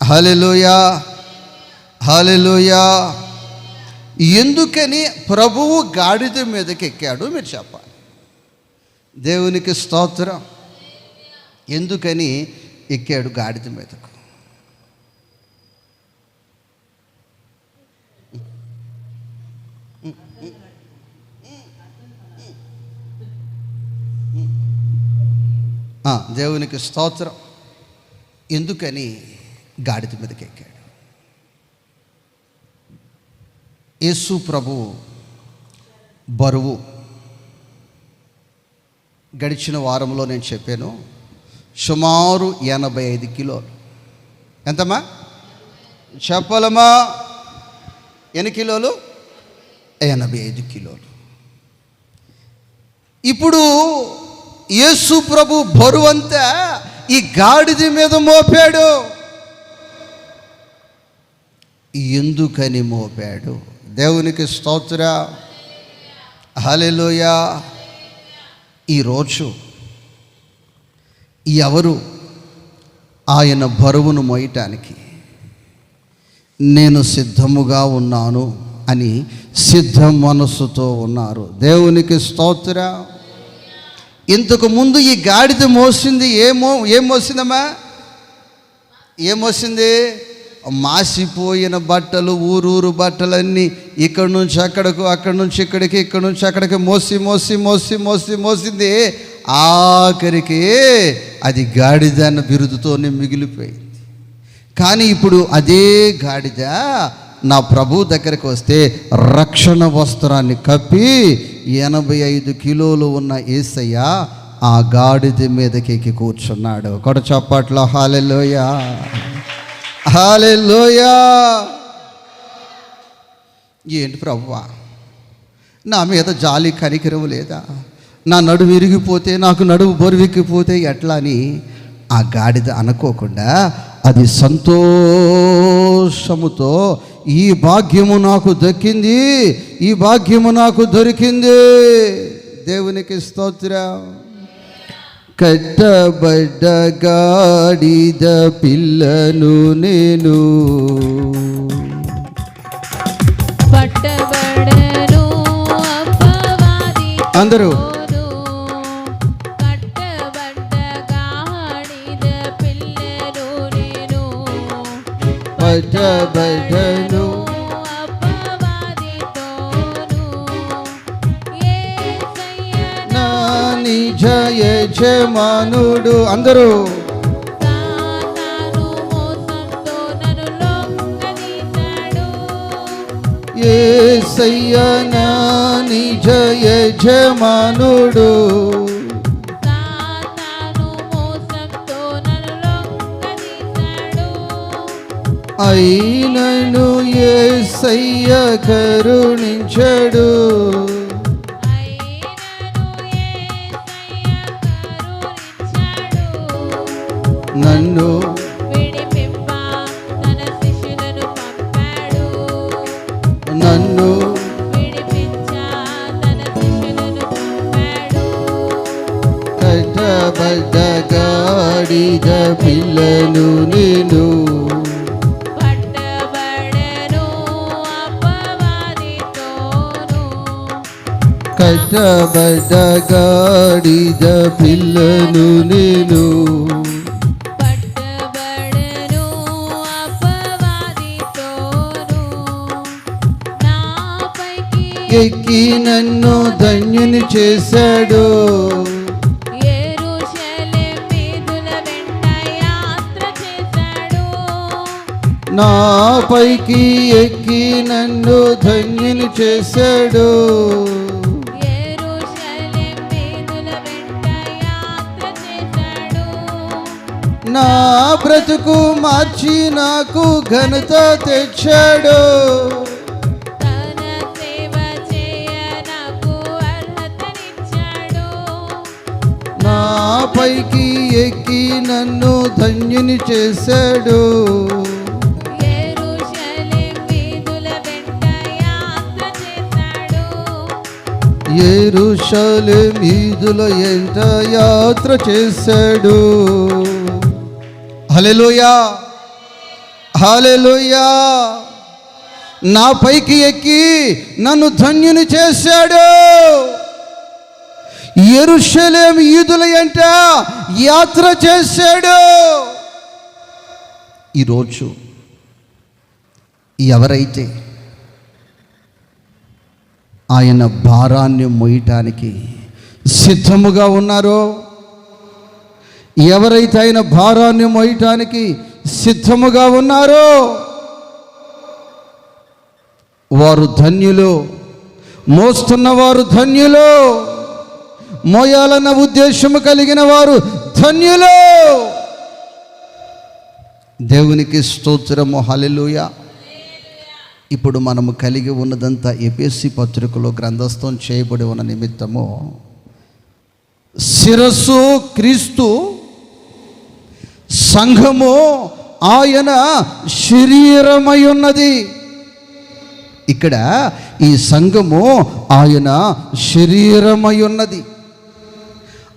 S2: హల్లెలూయా, హల్లెలూయా. ఎందుకని ప్రభువు గాడిద మీదకి ఎక్కాడు మీరు చెప్పాలి. దేవునికి స్తోత్రం. ఎందుకని ఎక్కాడు గాడిద మీదకు? దేవునికి స్తోత్రం. ఎందుకని గాడిద మీదకి ఎక్కాడు? యేసు ప్రభు బరువు గడిచిన వారంలో నేను చెప్పాను, సుమారు 85 కిలోలు. ఎంతమ్మా చెప్పాలమ్మా? ఎన్ని కిలోలు? 85 కిలోలు. ఇప్పుడు యేసు ప్రభు బరువంతా ఈ గాడిద మీద మోపాడు. ఎందుకని మోపాడు? దేవునికి స్తోత్రం. హల్లెలూయా. ఈరోజు ఎవరు ఆయన బరువును మోయటానికి నేను సిద్ధముగా ఉన్నాను అని సిద్ధ మనస్సుతో ఉన్నారు. దేవునికి స్తోత్రం. ఇంతకు ముందు ఈ గాడిద మోసింది ఏం మోసిందమ్మా? ఏం మోసింది? మాసిపోయిన బట్టలు, ఊరూరు బట్టలన్నీ ఇక్కడి నుంచి అక్కడకు, అక్కడి నుంచి ఇక్కడికి, ఇక్కడి నుంచి అక్కడికి మోసింది. ఆఖరికి అది గాడిద అన్న బిరుదుతోనే మిగిలిపోయింది. కానీ ఇప్పుడు అదే గాడిద నా ప్రభు దగ్గరికి వస్తే రక్షణ వస్త్రాన్ని కప్పి 85 కిలోలు ఉన్న యేసయ్య ఆ గాడిద మీదకి ఎక్కి కూర్చున్నాడు. కొడ చప్పట్లో హల్లెలూయా, హల్లెలూయా. ఏంటి ప్రభువా, నా మీద జాలి కనికరం లేదా? నా నడుము విరిగిపోతే, నాకు నడుము బొరివిక్కిపోతే ఎట్లా అని ఆ గాడిద అనుకోకుండా అది సంతోషముతో ఈ భాగ్యము నాకు దక్కింది, ఈ భాగ్యము నాకు దొరికింది. దేవునికి స్తోత్రం. కట్టబడ్డ గాడిద పిల్లను నేను,
S4: పట్టబడను అపవాది
S2: అందరూ
S4: కట్టబడ్డ గాడిద పిల్లను నేను,
S2: పట్టబడ్డను
S4: అపవాదితోను. యేసయ్య
S2: నా నిజ యజమానుడు. అందరూ
S4: సాతాను మోసంతో నన్ను లొంగదీశాడు.
S2: యేసయ్య నా నిజ యజమానుడు.
S4: సాతాను మోసంతో నన్ను లొంగదీశాడు.
S2: అయినను యేసయ్య కరుణించడు.
S4: అయినను యేసయ్య కరుణించాడు.
S2: నన్ను
S4: విడిపింప తన శిష్యులను పంపాడు.
S2: నన్ను
S4: విడిపించ తన శిష్యులను పంపాడు.
S2: కట్టబడ్డ గాడిద పిల్లను నేను,
S4: పట్టబడెను అపవాదితోను.
S2: కట్టబడ్డ గాడిద పిల్లను నేను,
S4: పట్టబడెను అపవాదితోను. నాపైకి
S2: ఎక్కి నన్ను ధన్యుని చేశాడు.
S4: యెరూషలేము వీధుల వెంట యాత్ర చేశాడు.
S2: నాపైకి ఎక్కి నన్ను ధన్యుని చేశాడు.
S4: యెరూషలేము వీధుల వెంట యాత్ర చేశాడు.
S2: నా బ్రతుకు మార్చి నాకు ఘనత తెచ్చాడు.
S4: తన సేవ చేయ నాకు అర్హతనిచ్చాడు.
S2: నాపైకి ఎక్కి నన్ను ధన్యుని చేశాడు.
S4: యెరూషలేము వీధుల వెంట యాత్ర చేశాడు.
S2: యెరూషలేము వీధుల వెంట యాత్ర చేశాడు. హల్లెలూయా, హల్లెలూయా. నా పైకి ఎక్కి నన్ను ధన్యుని చేశాడు. యెరూషలేము వీధుల వెంట యాత్ర చేశాడు. ఈరోజు ఎవరైతే ఆయన భారాన్ని మోయటానికి సిద్ధముగా ఉన్నారో, ఎవరైతే ఆయన భారాన్ని మోయటానికి సిద్ధముగా ఉన్నారో వారు ధన్యులు. మోస్తున్న వారు ధన్యులు. మోయాలన్న ఉద్దేశము కలిగిన వారు ధన్యులు. దేవునికి స్తోత్రము, హల్లెలూయా. ఇప్పుడు మనము కలిగి ఉన్నదంతా ఎఫెసీ పత్రికలో గ్రంథస్థం చేయబడి ఉన్న నిమిత్తము శిరస్సు క్రీస్తు, సంఘము ఆయన శరీరమై ఉన్నది. ఇక్కడ ఈ సంఘము ఆయన శరీరమై ఉన్నది.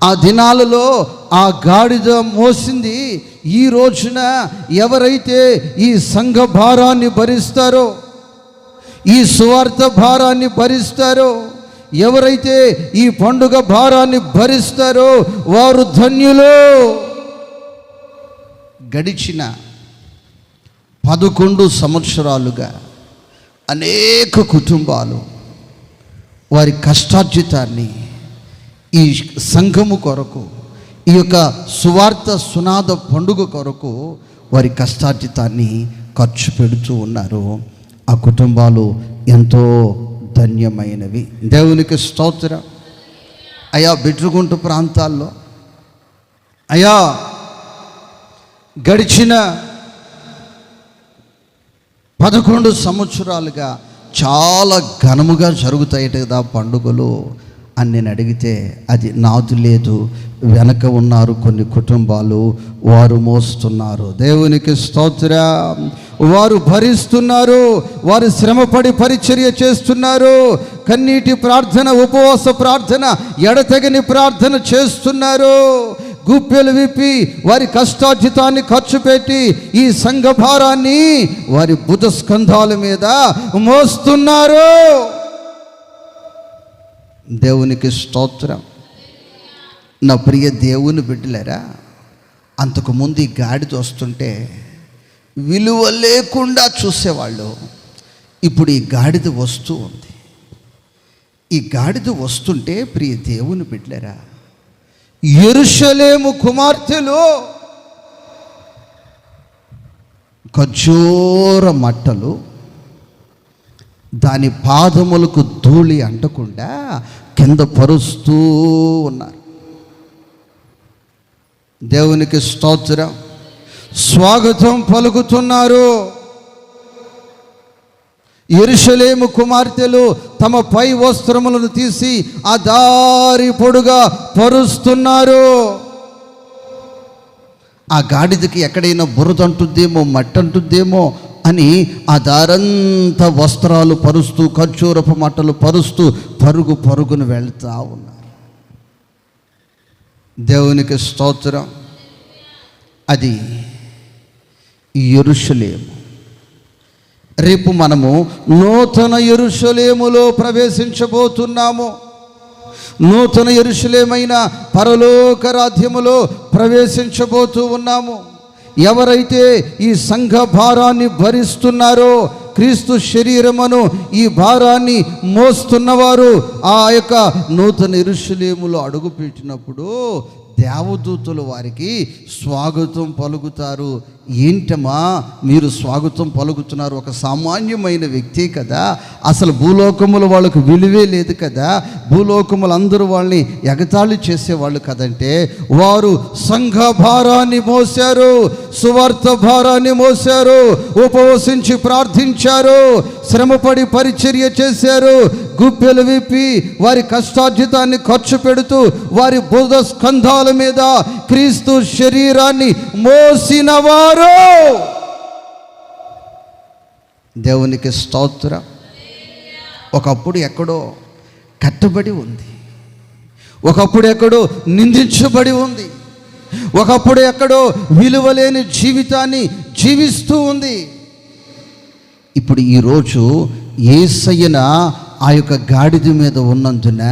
S2: ఆ దినాలలో ఆ గాడిద మోసింది. ఈ రోజున ఎవరైతే ఈ సంఘ భారాన్ని భరిస్తారో, ఈ సువార్త భారాన్ని భరిస్తారో, ఎవరైతే ఈ పండుగ భారాన్ని భరిస్తారో వారు ధన్యులు. గడిచిన 11 సంవత్సరాలుగా అనేక కుటుంబాలు వారి కష్టార్జితాన్ని ఈ సంఘము కొరకు, ఈ యొక్క సువార్త సునాద పండుగ కొరకు వారి కష్టార్జితాన్ని ఖర్చు పెడుతూ ఉన్నారు. ఆ కుటుంబాలు ఎంతో ధన్యమైనవి. దేవునికి స్తోత్రం. అయా బిడ్రుగుంటు ప్రాంతాల్లో అయా గడిచిన 11 సంవత్సరాలుగా చాలా ఘనముగా జరుగుతాయి కదా పండుగలు అని నేను అడిగితే అది నాది లేదు, వెనక ఉన్నారు కొన్ని కుటుంబాలు, వారు మోస్తున్నారు. దేవునికి స్తోత్రం. వారు భరిస్తున్నారు, వారు శ్రమపడి పరిచర్య చేస్తున్నారు, కన్నీటి ప్రార్థన, ఉపవాస ప్రార్థన, ఎడతెగని ప్రార్థన చేస్తున్నారు. గుప్పెలు విప్పి వారి కష్టార్జితాన్ని ఖర్చు పెట్టి ఈ సంఘ భారాన్ని వారి భుజ స్కంధాల మీద మోస్తున్నారు. దేవునికి స్తోత్రం. నా ప్రియ దేవుని బిడ్డలారా, అంతకుముందు ఈ గాడిద వస్తుంటే విలువ లేకుండా చూసేవాళ్ళు. ఇప్పుడు ఈ గాడిద వస్తూ ఉంది. ఈ గాడిద వస్తుంటే ప్రియ దేవుని బిడ్డలారా, యెరూషలేము కుమార్తెలు ఖర్జూర మట్టలు దాని పాదములకు ధూళి అంటకుండా కింద పరుస్తూ ఉన్నారు. దేవునికి స్తోత్రం. స్వాగతం పలుకుతున్నారు. యెరూషలేము కుమార్తెలు తమ పై వస్త్రములను తీసి ఆ దారి పొడుగా పరుస్తున్నారు. ఆ గాడిదకి ఎక్కడైనా బురద అంటుద్దేమో, మట్టి అంటుద్దేమో అని ఆ దారంతా వస్త్రాలు పరుస్తూ, ఖర్జూరపు మట్టలు పరుస్తూ పరుగున వెళ్తా ఉన్నారు. దేవునికి స్తోత్రం. అది యెరూషలేము. రేపు మనము నూతన యెరూషలేములో ప్రవేశించబోతున్నాము. నూతన యెరూషలేమైన పరలోక రాజ్యములో ప్రవేశించబోతూ ఉన్నాము. ఎవరైతే ఈ సంఘ భారాన్ని భరిస్తున్నారో, క్రీస్తు శరీరమును ఈ భారాన్ని మోస్తున్నవారు ఆ యొక్క నూతన యెరూషలేములో అడుగుపెట్టినప్పుడు దేవదూతలు వారికి స్వాగతం పలుకుతారు. ఏంటమ్మా మీరు స్వాగతం పలుకుతున్నారు? ఒక సామాన్యమైన వ్యక్తి కదా, అసలు భూలోకములు వాళ్ళకు విలువే లేదు కదా, భూలోకములు అందరూ వాళ్ళని ఎగతాళి చేసేవాళ్ళు కదంటే, వారు సంఘ భారాన్ని మోశారు, సువార్త భారాన్ని మోశారు, ఉపవసించి ప్రార్థించారు, శ్రమపడి పరిచర్య చేశారు, గుప్పెలు విప్పి వారి కష్టార్జితాన్ని ఖర్చు పెడుతూ వారి బుధ స్కంధాల మీద క్రీస్తు శరీరాన్ని మోసినవారు. దేవునికి స్తోత్రం. ఒకప్పుడు ఎక్కడో కట్టబడి ఉంది, ఒకప్పుడు ఎక్కడో నిందించబడి ఉంది, ఒకప్పుడు ఎక్కడో విలువలేని జీవితాన్ని జీవిస్తూ ఉంది. ఇప్పుడు ఈరోజు యేసయ్యన ఆ యొక్క గాడిద మీద ఉన్నందున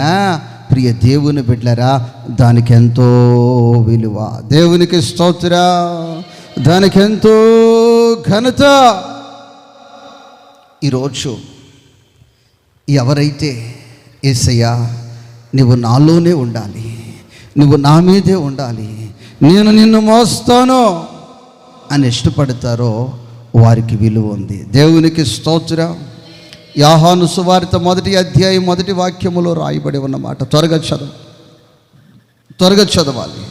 S2: ప్రియ దేవుని బిడ్డలారా, దానికి ఎంతో విలువ. దేవునికి స్తోత్రం. దానికి ఎంతో ఘనత. ఈరోజు ఎవరైతే యేసయ్యా నువ్వు నాలోనే ఉండాలి, నువ్వు నా మీదే ఉండాలి, నేను నిన్ను మోస్తాను అని ఇష్టపడతారో వారికి విలువ ఉంది. దేవునికి స్తోత్రం. యోహాను సువార్త 1వ అధ్యాయం 1వ వాక్యములో రాయబడి ఉన్నమాట. త్వరగా చదవాలి.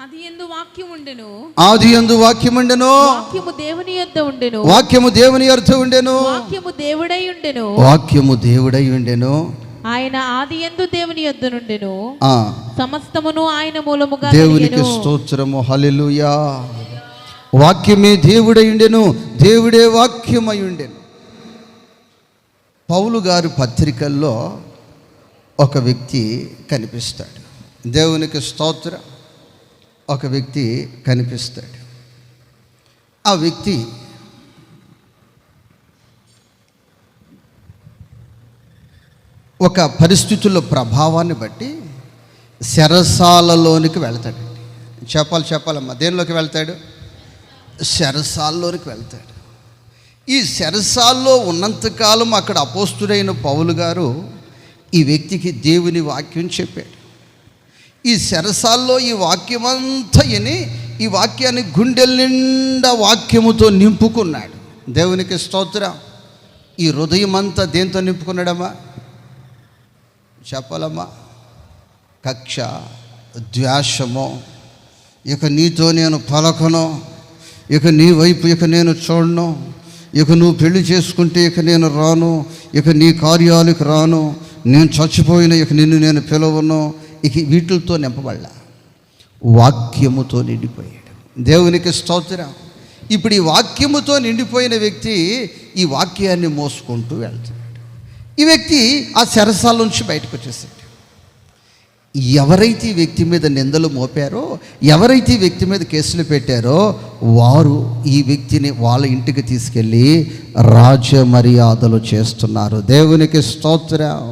S4: ఆదియందు వాక్యము ఉండెను,
S2: ఆదియందు వాక్యముండెను,
S4: వాక్యము దేవుని యొద్ద ఉండెను,
S2: వాక్యము దేవుని యొద్ద ఉండెను,
S4: వాక్యము దేవుడై ఉండెను,
S2: వాక్యము దేవుడై ఉండెను.
S4: ఆయన ఆదియందు దేవుని యొద్ద నుండెను,
S2: ఆ
S4: సమస్తమును ఆయన మూలముగా
S2: దేవునికి
S4: కలిగెను.
S2: స్తోత్రము. హల్లెలూయా. వాక్యమే దేవుడై ఉండెను, దేవుడే వాక్యమై ఉండెను. పౌలు గారు పత్రికల్లో ఒక వ్యక్తి కనిపిస్తాడు. దేవునికి స్తోత్రం. ఒక వ్యక్తి కనిపిస్తాడు. ఆ వ్యక్తి ఒక పరిస్థితుల ప్రభావాన్ని బట్టి చెరసాలలోనికి వెళ్తాడండి. చెప్పాలమ్మా, దేనిలోకి వెళ్తాడు? చెరసాల్లోనికి వెళ్తాడు. ఈ చెరసాల్లో ఉన్నంతకాలం అక్కడ అపోస్తుడైన పౌలు గారు ఈ వ్యక్తికి దేవుని వాక్యం చెప్పాడు. ఈ చెరసాల్లో ఈ వాక్యమంతా విని ఈ వాక్యాన్ని గుండెల నిండా వాక్యముతో నింపుకున్నాడు. దేవునికి స్తోత్రం. ఈ హృదయం అంతా దేంతో నింపుకున్నాడమ్మా? చెప్పాలమ్మా. కక్ష, ద్వేషము, ఇక నీతో నేను పలకను, ఇక నీ వైపు ఇక నేను చూడను, ఇక నువ్వు పెళ్లి చేసుకుంటే ఇక నేను రాను, ఇక నీ కార్యాలకు రాను, నేను చచ్చిపోయిన ఇక నిన్ను నేను పిలవను. ఇక వీటితో నింపబడ్డా, వాక్యముతో నిండిపోయాడు. దేవునికి స్తోత్రం. ఇప్పుడు ఈ వాక్యముతో నిండిపోయిన వ్యక్తి ఈ వాక్యాన్ని మోసుకుంటూ వెళ్తున్నాడు. ఈ వ్యక్తి ఆ చెరసాల నుంచి బయటకు వచ్చేసాడు. ఎవరైతే ఈ వ్యక్తి మీద నిందలు మోపారో, ఎవరైతే ఈ వ్యక్తి మీద కేసులు పెట్టారో వారు ఈ వ్యక్తిని వాళ్ళ ఇంటికి తీసుకెళ్ళి రాజమర్యాదలు చేస్తున్నారు. దేవునికి స్తోత్రం.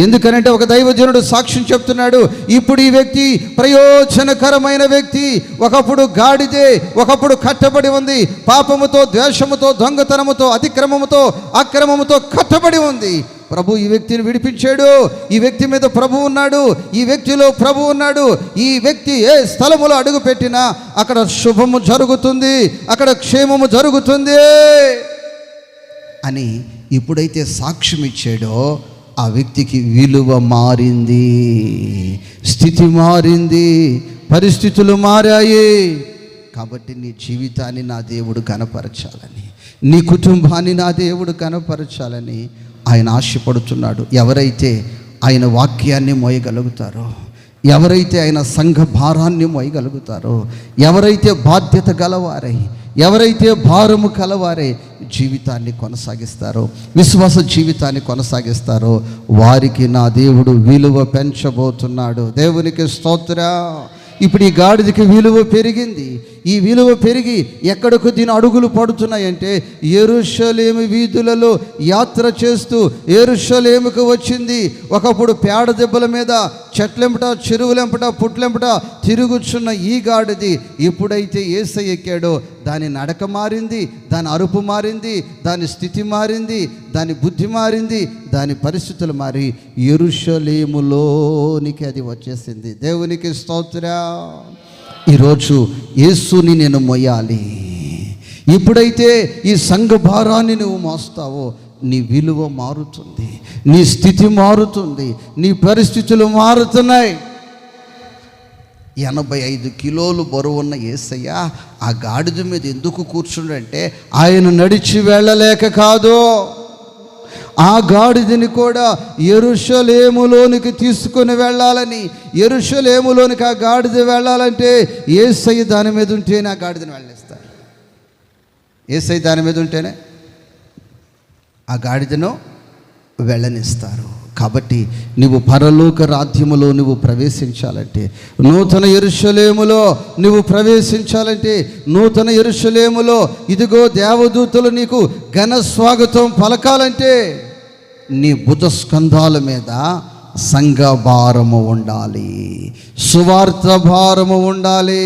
S2: ఎందుకనంటే ఒక దైవజనుడు సాక్ష్యం చెప్తున్నాడు. ఇప్పుడు ఈ వ్యక్తి ప్రయోజనకరమైన వ్యక్తి. ఒకప్పుడు గాడిదే, ఒకప్పుడు కట్టబడి ఉంది. పాపముతో, ద్వేషముతో, దొంగతనముతో, అక్రమముతో కట్టబడి ఉంది. ప్రభు ఈ వ్యక్తిని విడిపించాడు. ఈ వ్యక్తి మీద ప్రభు ఉన్నాడు. ఈ వ్యక్తిలో ప్రభు ఉన్నాడు. ఈ వ్యక్తి ఏ స్థలములో అడుగు పెట్టినా అక్కడ శుభము జరుగుతుంది, అక్కడ క్షేమము జరుగుతుంది అని ఎప్పుడైతే సాక్ష్యం ఇచ్చాడో ఆ వ్యక్తికి విలువ మారింది, స్థితి మారింది, పరిస్థితులు మారాయి. కాబట్టి నీ జీవితాన్ని నా దేవుడు కనపరచాలని, నీ కుటుంబాన్ని నా దేవుడు కనపరచాలని ఆయన ఆశపడుతున్నాడు. ఎవరైతే ఆయన వాక్యాన్ని మోయగలుగుతారో, ఎవరైతే ఆయన సంఘ భారాన్ని మోయగలుగుతారో, ఎవరైతే బాధ్యత గలవారై, ఎవరైతే భారము కలవారే జీవితాన్ని కొనసాగిస్తారో, విశ్వాస జీవితాన్ని కొనసాగిస్తారో వారికి నా దేవుడు విలువ పెంచబోతున్నాడు. దేవునికి స్తోత్రం. ఇప్పుడు ఈ గాడిదకి విలువ పెరిగింది. ఈ విలువ పెరిగి ఎక్కడకు దీని అడుగులు పడుతున్నాయంటే యెరూషలేము వీధులలో యాత్ర చేస్తూ యెరూషలేముకు వచ్చింది. ఒకప్పుడు పేడ దెబ్బల మీద, చెట్లెంపట, చెరువులెంపట, పుట్లెంపట తిరుగుచున్న ఈ గాడిది ఎప్పుడైతే యేసయ్య ఎక్కాడో దాని నడక మారింది, దాని అరుపు మారింది, దాని స్థితి మారింది, దాని బుద్ధి మారింది, దాని పరిస్థితులు మారి యెరూషలేములోనికి అది వచ్చేసింది. దేవునికి స్తోత్రం. ఈరోజు యేసుని నేను మొయ్యాలి. ఎప్పుడైతే ఈ సంఘ భారాన్ని నువ్వు మోస్తావో నీ విలువ మారుతుంది, నీ స్థితి మారుతుంది, నీ పరిస్థితులు మారుతున్నాయి. 85 కిలోలు బరువున్న యేసయ్య ఆ గాడిద మీద ఎందుకు కూర్చుండంటే ఆయన నడిచి వెళ్ళలేక కాదు, ఆ గాడిదని కూడా యెరూషలేములోనికి తీసుకుని వెళ్ళాలని. యెరూషలేములోనికి ఆ గాడిద వెళ్ళాలంటే యేసయ్య దాని మీద ఉంటేనే ఆ గాడిదని వెళ్ళనిస్తారు. యేసయ్య దాని మీద ఉంటేనే ఆ గాడిదను వెళ్ళనిస్తారు. కాబట్టి నువ్వు పరలోక రాజ్యములో నువ్వు ప్రవేశించాలంటే, నూతన యెరూషలేములో నువ్వు ప్రవేశించాలంటే, నూతన యెరూషలేములో ఇదిగో దేవదూతలు నీకు ఘన స్వాగతం పలకాలంటే నీ భుజ స్కంధాల మీద సంఘ భారము ఉండాలి, సువార్త భారము ఉండాలి,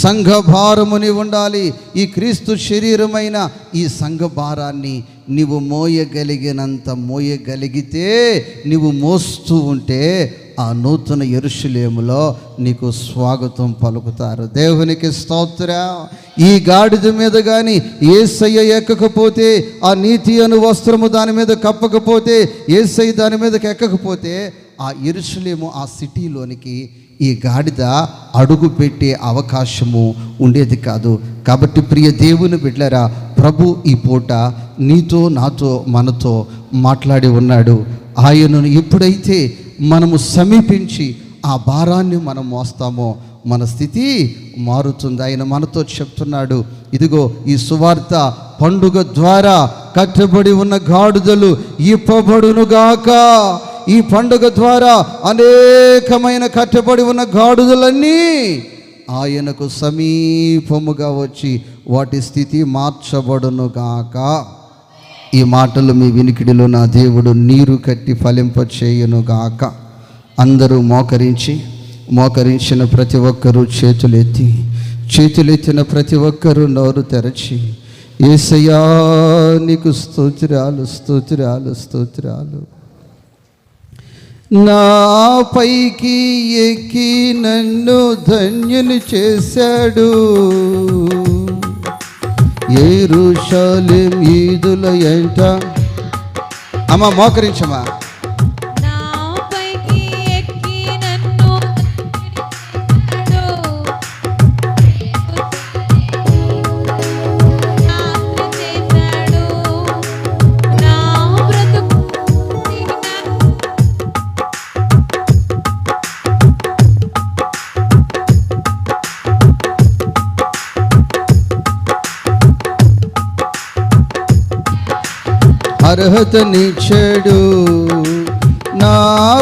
S2: సంఘ భారముని ఉండాలి. ఈ క్రీస్తు శరీరమైన ఈ సంఘ భారాన్ని నీవు మోయగలిగినంత మోయగలిగితే, నీవు మోస్తూ ఉంటే ఆ నూతన యెరూషలేములో నీకు స్వాగతం పలుకుతారు. దేవునికి స్తోత్రం. ఈ గాడిద మీద కానీ యేసయ్య ఎక్కకపోతే, ఆ నీతి అను వస్త్రము దాని మీద కప్పకపోతే, యేసయ్య దాని మీదకి ఎక్కకపోతే ఆ యెరూషలేము, ఆ సిటీలోనికి ఈ గాడిద అడుగు పెట్టే అవకాశము ఉండేది కాదు. కాబట్టి ప్రియ దేవుని బిడ్డలారా, ప్రభు ఈ పూట నీతో, నాతో, మనతో మాట్లాడి ఉన్నాడు. ఆయనను ఎప్పుడైతే మనము సమీపించి ఆ భారాన్ని మనం మోస్తామో మన స్థితి మారుతుంది. ఆయన మనతో చెప్తున్నాడు, ఇదిగో ఈ సువార్త పండుగ ద్వారా కట్టబడి ఉన్న గాడిదలు ఇప్పబడునుగాక, ఈ పండుగ ద్వారా అనేకమైన కట్టబడి ఉన్న గాడిదలన్నీ ఆయనకు సమీపముగా వచ్చి వాటి స్థితి మార్చబడును గాక. ఈ మాటలు మీ వినికిడిలో నా దేవుడు నీరు కట్టి ఫలింపచేయును గాక. అందరూ మోకరించిన ప్రతి ఒక్కరూ చేతులెత్తిన ప్రతి ఒక్కరూ నోరు తెరచి, యేసయ్యా నీకు స్తోత్రాలు స్తోత్రాలు స్తోత్రాలు. నా పైకి ఎక్కి నన్ను ధన్యుని చేశాడు, యెరూషలేము ఈదుల ఎంట. అమ్మ మోకరించమ్మా. అర్హతనిచ్చాడు, నా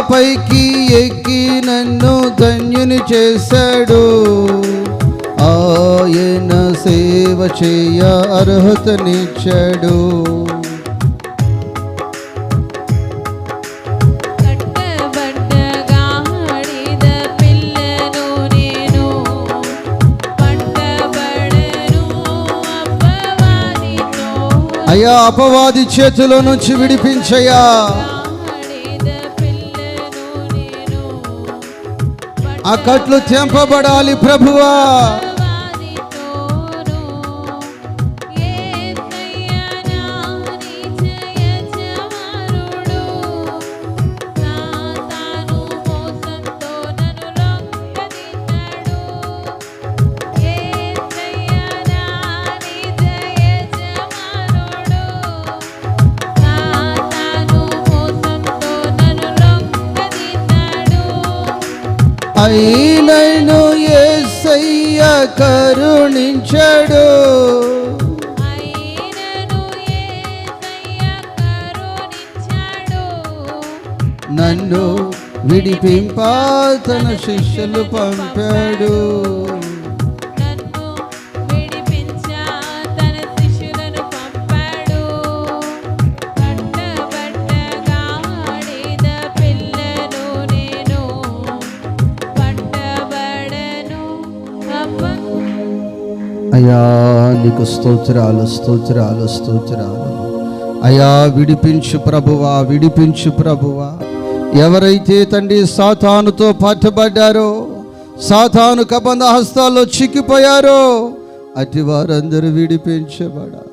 S2: పైకి ఎక్కి నన్ను ధన్యుని చేశాడు, ఆయన సేవ చేయ అర్హతనిచ్చాడు. అయ్యా అపవాది చేతిలో నుంచి విడిపించయ్యా. ఆ కట్లు తెంపబడాలి ప్రభువా. అయినను యేసయ్య కరుణించాడు, నన్ను విడిపింప తన శిష్యులు పంపాడు. అయ్యా నీకు స్తోత్రాలు స్తోత్రాలు స్తోత్రాలు. అయ్యా విడిపించు ప్రభువా, విడిపించు ప్రభువా. ఎవరైతే తండ్రి సాతానుతో పట్టబడ్డారో, సాతాను కబంధ హస్తాల్లో చిక్కిపోయారో, అట్టి వారందరూ విడిపించబడాలి.